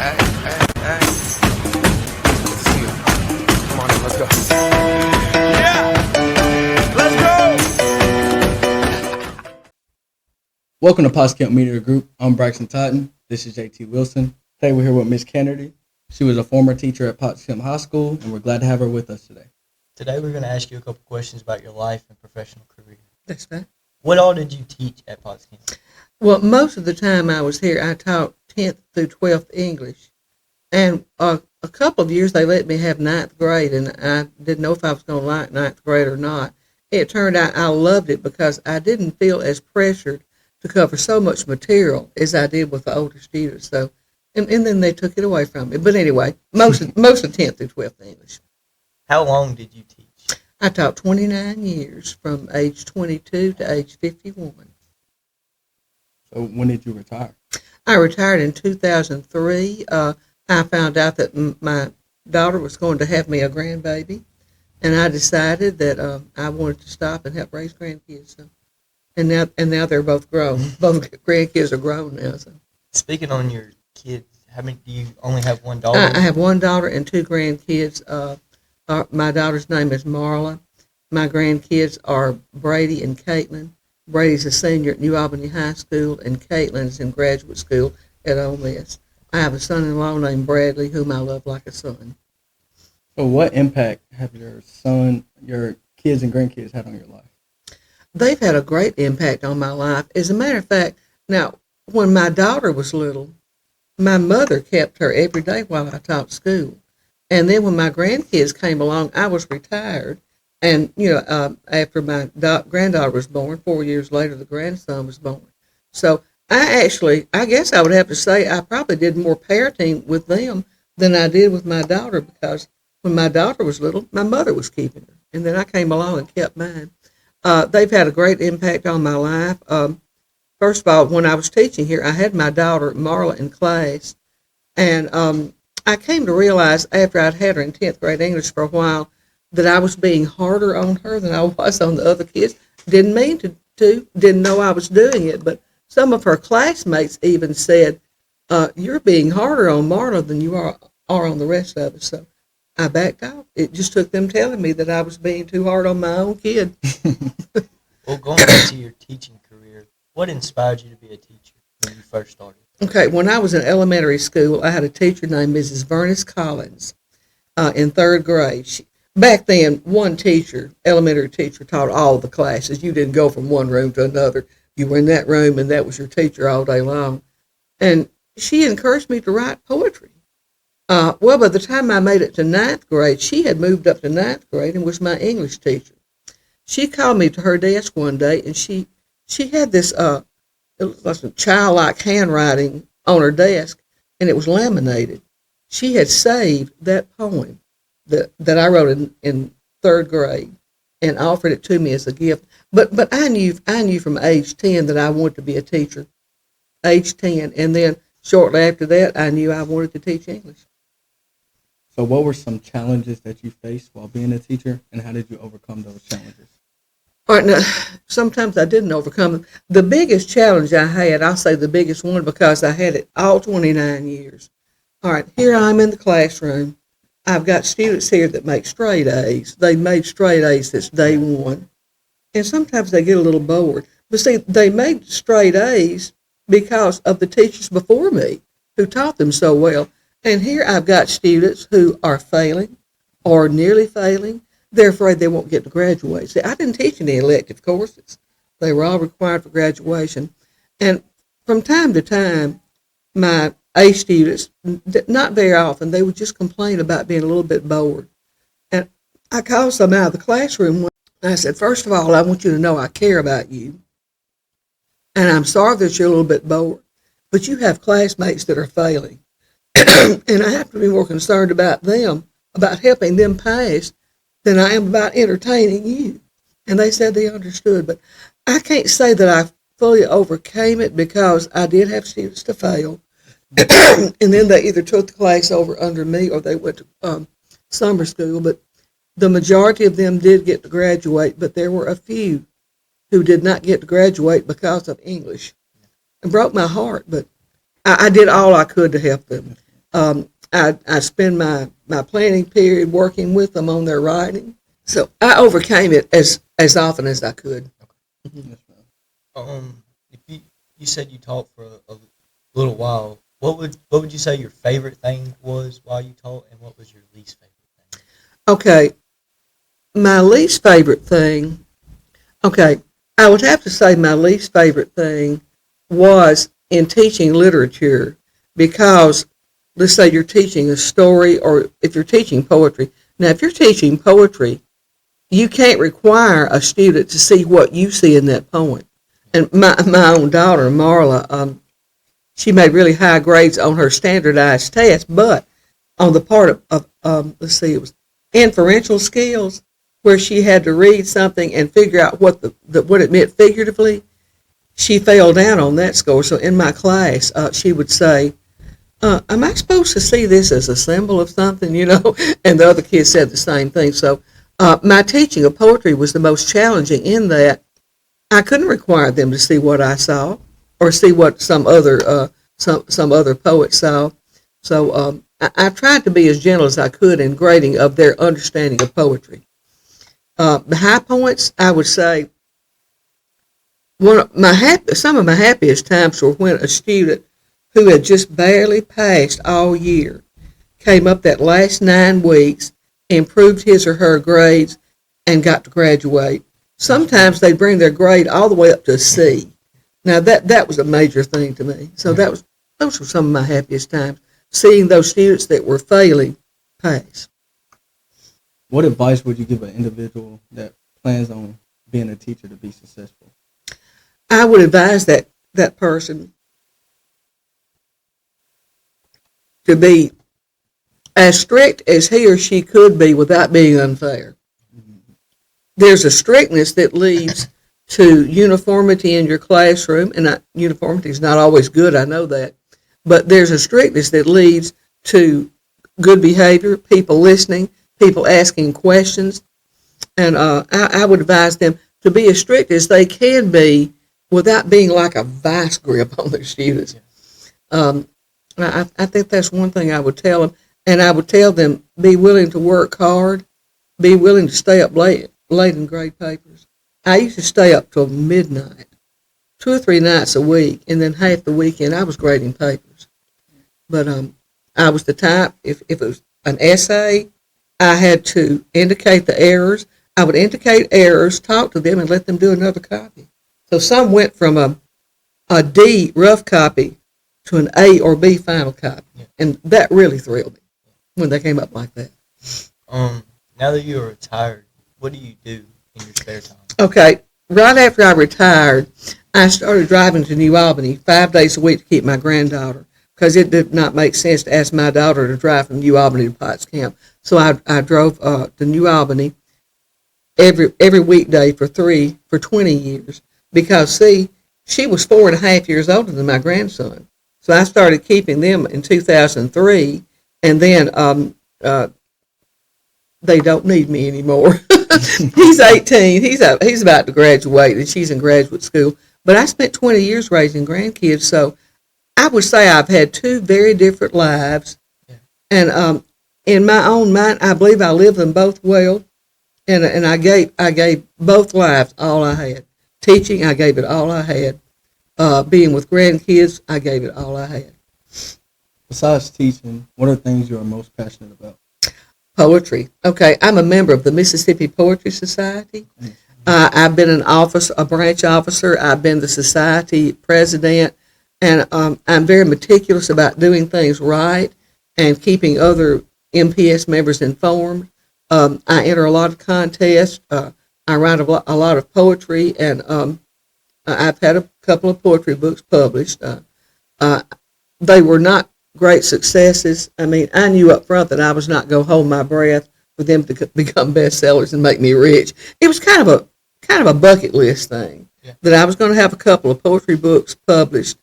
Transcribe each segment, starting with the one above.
Hey. See you. Come on in, let's go. Yeah! Let's go! Welcome to Postcamp Media Group. I'm Braxton Totten. This is JT Wilson. Today we're here with Miss Canerdy. She was a former teacher at Postcamp High School, and we're glad to have her with us today. Today we're going to ask you a couple questions about your life and professional career. That's fine. What all did you teach at Postcamp? Well, most of the time I was here, I taught 10th through 12th English. And a couple of years they let me have 9th grade, and I didn't know if I was going to like 9th grade or not. It turned out I loved it because I didn't feel as pressured to cover so much material as I did with the older students. So, and then they took it away from me. But anyway, most of 10th through 12th English. How long did you teach? I taught 29 years from age 22 to age 51. So when did you retire? I retired in 2003. I found out that my daughter was going to have me a grandbaby, and I decided that I wanted to stop and help raise grandkids. So, and now they're both grown. Both grandkids are grown now. So. Speaking on your kids, how many do you only have one daughter? I have one daughter and two grandkids. My daughter's name is Marla. My grandkids are Brady and Caitlin. Brady's a senior at New Albany High School, and Caitlin's in graduate school at Ole Miss. I have a son-in-law named Bradley, whom I love like a son. So what impact have your kids and grandkids had on your life? They've had a great impact on my life. As a matter of fact, now, when my daughter was little, my mother kept her every day while I taught school. And then when my grandkids came along, I was retired. And, after my granddaughter was born, 4 years later, the grandson was born. So I guess I would have to say I probably did more parenting with them than I did with my daughter, because when my daughter was little, my mother was keeping her. And then I came along and kept mine. They've had a great impact on my life. First of all, when I was teaching here, I had my daughter, Marla, in class. And I came to realize after I'd had her in 10th grade English for a while that I was being harder on her than I was on the other kids. Didn't mean to, didn't know I was doing it, but some of her classmates even said, you're being harder on Marla than you are on the rest of us. So I backed off. It just took them telling me that I was being too hard on my own kid. Well, going back to your teaching career, what inspired you to be a teacher when you first started? Okay, when I was in elementary school, I had a teacher named Mrs. Vernice Collins in 3rd grade. Back then, one teacher, elementary teacher, taught all the classes. You didn't go from one room to another. You were in that room, and that was your teacher all day long. And she encouraged me to write poetry. Well, by the time I made it to 9th grade, she had moved up to 9th grade and was my English teacher. She called me to her desk one day, and she had this it looked like some childlike handwriting on her desk, and it was laminated. She had saved that poem that I wrote in 3rd grade and offered it to me as a gift. But I knew from age 10 that I wanted to be a teacher, age 10. And then shortly after that, I knew I wanted to teach English. So what were some challenges that you faced while being a teacher, and how did you overcome those challenges? All right, now, sometimes I didn't overcome them. The biggest challenge I had, I'll say the biggest one because I had it all 29 years. All right, here I'm in the classroom. I've got students here that make straight A's. They made straight A's since day one. And sometimes they get a little bored. But see, they made straight A's because of the teachers before me who taught them so well. And here I've got students who are failing or nearly failing. They're afraid they won't get to graduate. See, I didn't teach any elective courses. They were all required for graduation. And from time to time, my A students, not very often, they would just complain about being a little bit bored. And I called some out of the classroom and I said, first of all, I want you to know I care about you. And I'm sorry that you're a little bit bored, but you have classmates that are failing. And I have to be more concerned about them, about helping them pass, than I am about entertaining you. And they said they understood, but I can't say that I fully overcame it because I did have students to fail. And then they either took the class over under me or they went to summer school. But the majority of them did get to graduate, but there were a few who did not get to graduate because of English. It broke my heart, but I did all I could to help them. I spend my planning period working with them on their writing. So I overcame it as often as I could. Yes, ma'am. If you said you taught for a little while, what would you say your favorite thing was while you taught, and what was your least favorite thing? Okay, my least favorite thing. Okay, I would have to say my least favorite thing was in teaching literature because let's say you're teaching a story or if you're teaching poetry. Now, if you're teaching poetry, you can't require a student to see what you see in that poem. And my own daughter, Marla, she made really high grades on her standardized test, but on the part of let's see, it was inferential skills, where she had to read something and figure out what what it meant figuratively. She fell down on that score. So in my class, she would say, "Am I supposed to see this as a symbol of something?" You know, and the other kids said the same thing. So my teaching of poetry was the most challenging in that I couldn't require them to see what I saw or see what some other poet saw. So I tried to be as gentle as I could in grading of their understanding of poetry. The high points, I would say, some of my happiest times were when a student who had just barely passed all year came up that last 9 weeks, improved his or her grades, and got to graduate. Sometimes they bring their grade all the way up to a C. Now that was a major thing to me. So those were some of my happiest times, seeing those students that were failing pass. What advice would you give an individual that plans on being a teacher to be successful? I would advise that person to be as strict as he or she could be without being unfair. There's a strictness that leads to uniformity in your classroom, and uniformity is not always good, I know that, but there's a strictness that leads to good behavior, people listening, people asking questions, and I would advise them to be as strict as they can be without being like a vice grip on their students. I think that's one thing I would tell them, and I would tell them be willing to work hard, be willing to stay up late and grade papers. I used to stay up till midnight, 2 or 3 nights a week, and then half the weekend I was grading papers. But I was the type, if it was an essay, I had to indicate the errors. I would indicate errors, talk to them, and let them do another copy. So some went from a D rough copy to an A or B final copy, and that really thrilled me when they came up like that. Now that you are retired, what do you do in your spare time? Okay, right after I retired, I started driving to New Albany 5 days a week to keep my granddaughter, because it did not make sense to ask my daughter to drive from New Albany to Potts Camp. So I drove to New Albany every weekday for 20 years, because see, she was 4.5 years older than my grandson. So I started keeping them in 2003, and then they don't need me anymore. He's 18. He's about to graduate, and she's in graduate school. But I spent 20 years raising grandkids, so I would say I've had 2 very different lives. Yeah. And in my own mind, I believe I lived them both well, and I gave both lives all I had. Teaching, I gave it all I had. Being with grandkids, I gave it all I had. Besides teaching, what are things you are most passionate about? Poetry. Okay, I'm a member of the Mississippi Poetry Society. I've been a branch officer. I've been the society president, and I'm very meticulous about doing things right and keeping other MPS members informed. I enter a lot of contests. I write a lot of poetry, and I've had a couple of poetry books published. They were not great successes. I mean, I knew up front that I was not going to hold my breath for them to become bestsellers and make me rich. It was kind of a bucket list thing, that I was going to have a couple of poetry books published,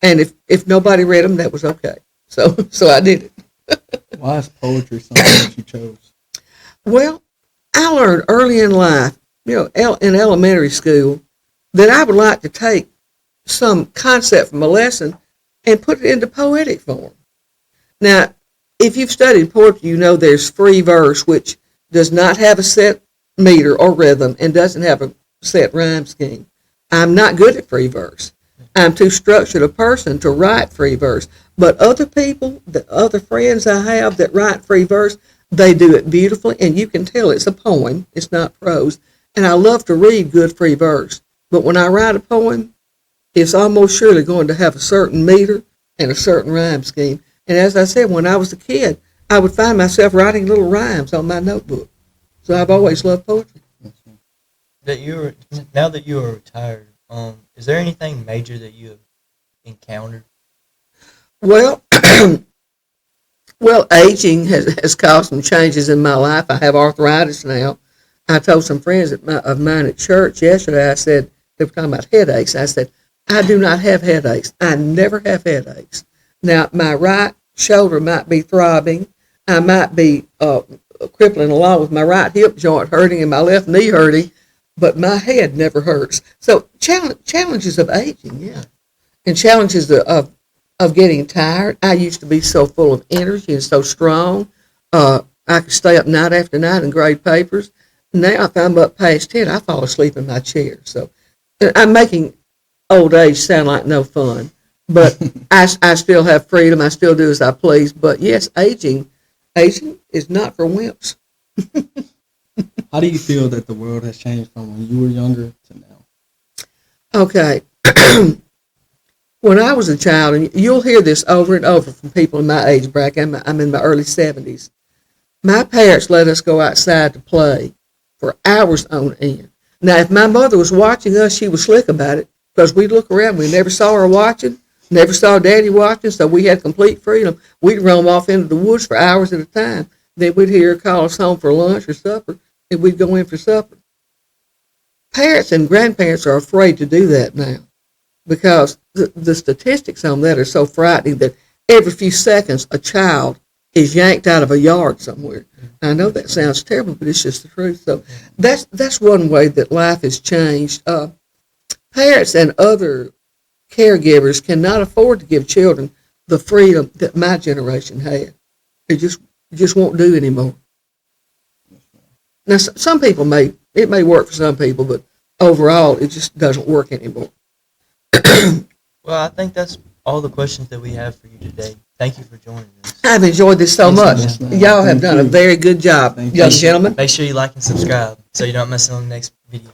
and if nobody read them, that was okay. So I did it. Why is poetry something that you chose? Well, I learned early in life, in elementary school, that I would like to take some concept from a lesson and put it into poetic form. Now, if you've studied poetry, you know there's free verse, which does not have a set meter or rhythm and doesn't have a set rhyme scheme. I'm not good at free verse. I'm too structured a person to write free verse. But other people, the other friends I have that write free verse, they do it beautifully, and you can tell it's a poem. It's not prose. And I love to read good free verse. But when I write a poem, it's almost surely going to have a certain meter and a certain rhyme scheme. And as I said, when I was a kid, I would find myself writing little rhymes on my notebook. So I've always loved poetry. Now that you are retired, is there anything major that you have encountered? Well, aging has caused some changes in my life. I have arthritis now. I told some friends of mine at church yesterday, I said, they were talking about headaches. I said, I do not have headaches. I never have headaches. Now, my right shoulder might be throbbing. I might be crippling along with my right hip joint hurting and my left knee hurting, but my head never hurts. So challenges of aging, yeah. And challenges of getting tired. I used to be so full of energy and so strong. I could stay up night after night and grade papers. Now, if I'm up past 10, I fall asleep in my chair. So I'm making old age sound like no fun. But I still have freedom. I still do as I please. But yes, aging is not for wimps. How do you feel that the world has changed from when you were younger to now? Okay. When I was a child, and you'll hear this over and over from people in my age bracket, I'm in my early 70s. My parents let us go outside to play for hours on end. Now, if my mother was watching us, she was slick about it because we'd look around. We never saw her watching, never saw Daddy watching, so we had complete freedom. We'd roam off into the woods for hours at a time. Then we'd hear her call us home for lunch or supper, and we'd go in for supper. Parents and grandparents are afraid to do that now because the statistics on that are so frightening that every few seconds a child is yanked out of a yard somewhere. I know that sounds terrible, but it's just the truth. So that's one way that life has changed. Parents and other caregivers cannot afford to give children the freedom that my generation had. It just won't do anymore. Now, some people it may work for some people, but overall, it just doesn't work anymore. Well, I think that's all the questions that we have for you today. Thank you for joining us. I've enjoyed this so much. Yes, ma'am. Y'all have Thank done a you. very good job, Thank young you. gentlemen. Make sure you like and subscribe so you don't miss it on the next video.